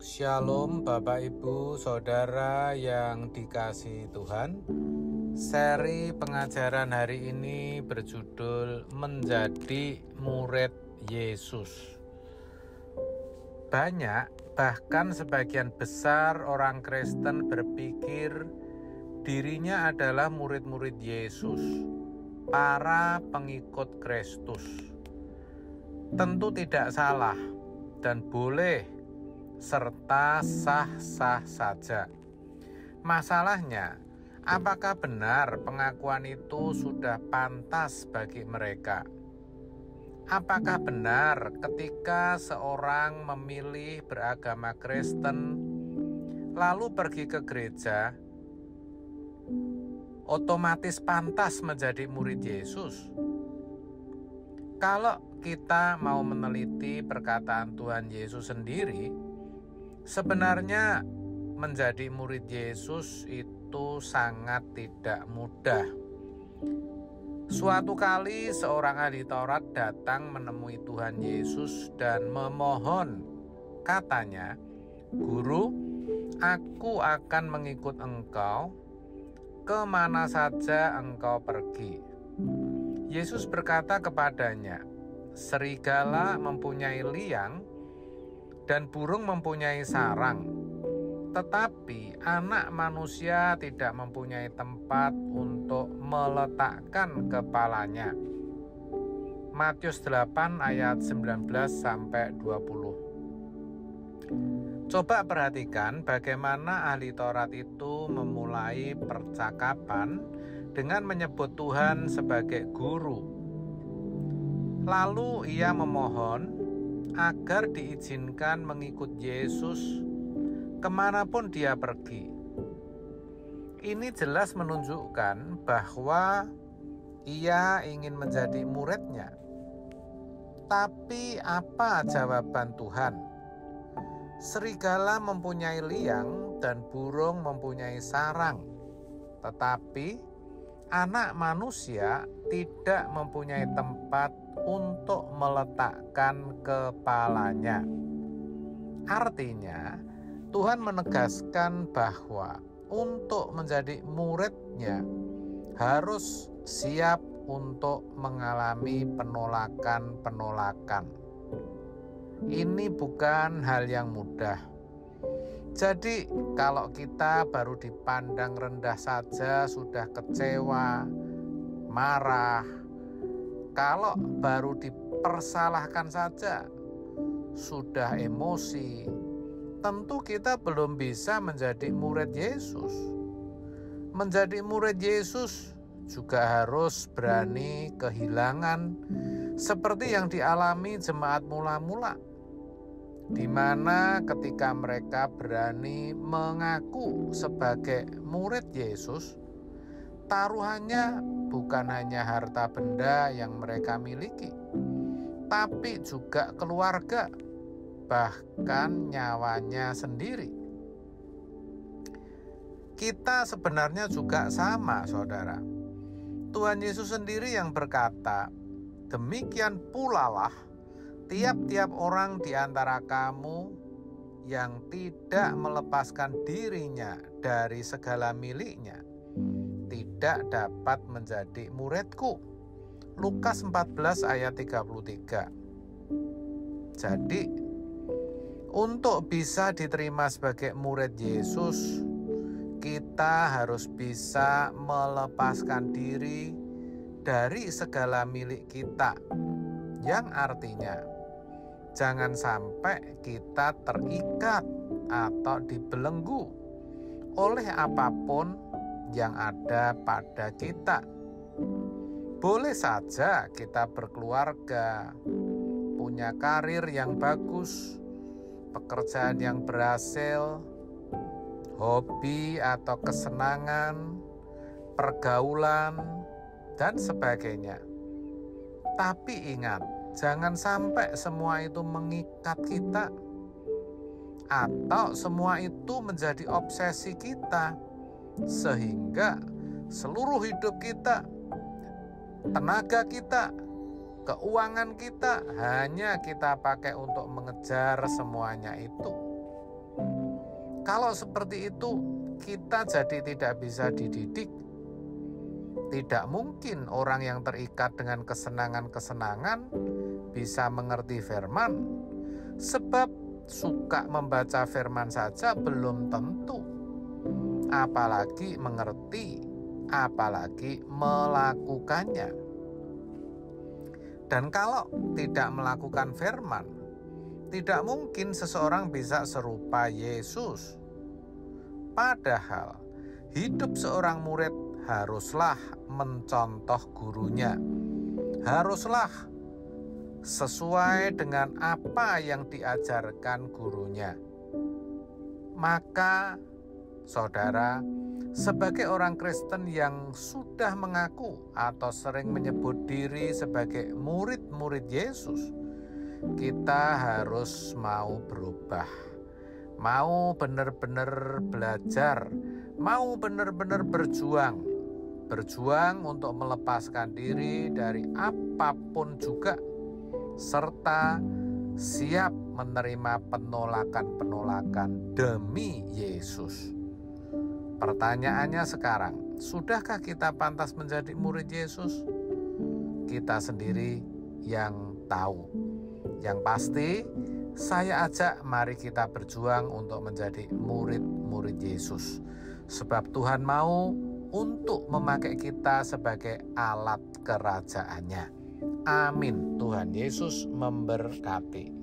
Shalom Bapak Ibu Saudara yang dikasihi Tuhan. Seri pengajaran hari ini berjudul Menjadi Murid Yesus. Banyak, bahkan sebagian besar orang Kristen berpikir dirinya adalah murid-murid Yesus, para pengikut Kristus. Tentu tidak salah dan boleh serta sah-sah saja. Masalahnya, apakah benar pengakuan itu sudah pantas bagi mereka? Apakah benar ketika seorang memilih beragama Kristen lalu pergi ke gereja, otomatis pantas menjadi murid Yesus? Kalau kita mau meneliti perkataan Tuhan Yesus sendiri, sebenarnya menjadi murid Yesus itu sangat tidak mudah. Suatu kali seorang ahli Taurat datang menemui Tuhan Yesus dan memohon, katanya, "Guru, aku akan mengikut engkau kemana saja engkau pergi." Yesus berkata kepadanya, "Serigala mempunyai liang dan burung mempunyai sarang, tetapi anak manusia tidak mempunyai tempat untuk meletakkan kepalanya." Matius 8 ayat 19-20. Coba perhatikan bagaimana ahli Taurat itu memulai percakapan dengan menyebut Tuhan sebagai guru. Lalu ia memohon agar diizinkan mengikut Yesus kemanapun dia pergi. Ini jelas menunjukkan bahwa ia ingin menjadi muridnya. Tapi apa jawaban Tuhan? Serigala mempunyai liang dan burung mempunyai sarang, tetapi anak manusia tidak mempunyai tempat untuk meletakkan kepalanya. Artinya, Tuhan menegaskan bahwa untuk menjadi muridnya harus siap untuk mengalami penolakan-penolakan. Ini bukan hal yang mudah. Jadi, kalau kita baru dipandang rendah saja sudah kecewa, marah. Kalau baru dipersalahkan saja sudah emosi, tentu kita belum bisa menjadi murid Yesus. Menjadi murid Yesus juga harus berani kehilangan, seperti yang dialami jemaat mula-mula, di mana ketika mereka berani mengaku sebagai murid Yesus, taruhannya bukan hanya harta benda yang mereka miliki, tapi juga keluarga, bahkan nyawanya sendiri. Kita sebenarnya juga sama, saudara. Tuhan Yesus sendiri yang berkata, "Demikian pula lah tiap-tiap orang di antara kamu yang tidak melepaskan dirinya dari segala miliknya tidak dapat menjadi muridku." Lukas 14 ayat 33. Jadi, untuk bisa diterima sebagai murid Yesus, kita harus bisa melepaskan diri dari segala milik kita, yang artinya jangan sampai kita terikat atau dibelenggu oleh apapun yang ada pada kita. Boleh saja kita berkeluarga, punya karir yang bagus, pekerjaan yang berhasil, hobi atau kesenangan, pergaulan, dan sebagainya. Tapi ingat, jangan sampai semua itu mengikat kita atau semua itu menjadi obsesi kita, sehingga seluruh hidup kita, tenaga kita, keuangan kita hanya kita pakai untuk mengejar semuanya itu. Kalau seperti itu, kita jadi tidak bisa dididik. Tidak mungkin orang yang terikat dengan kesenangan-kesenangan bisa mengerti firman, sebab suka membaca firman saja belum tentu, apalagi mengerti, apalagi melakukannya. Dan kalau tidak melakukan firman, tidak mungkin seseorang bisa serupa Yesus. Padahal hidup seorang murid haruslah mencontoh gurunya, haruslah sesuai dengan apa yang diajarkan gurunya. Maka saudara, sebagai orang Kristen yang sudah mengaku atau sering menyebut diri sebagai murid-murid Yesus, kita harus mau berubah, mau benar-benar belajar, mau benar-benar berjuang untuk melepaskan diri dari apapun juga, serta siap menerima penolakan-penolakan demi Yesus. Pertanyaannya sekarang, sudahkah kita pantas menjadi murid Yesus? Kita sendiri yang tahu. Yang pasti, saya ajak mari kita berjuang untuk menjadi murid-murid Yesus. Sebab Tuhan mau untuk memakai kita sebagai alat kerajaannya. Amin. Tuhan Yesus memberkati.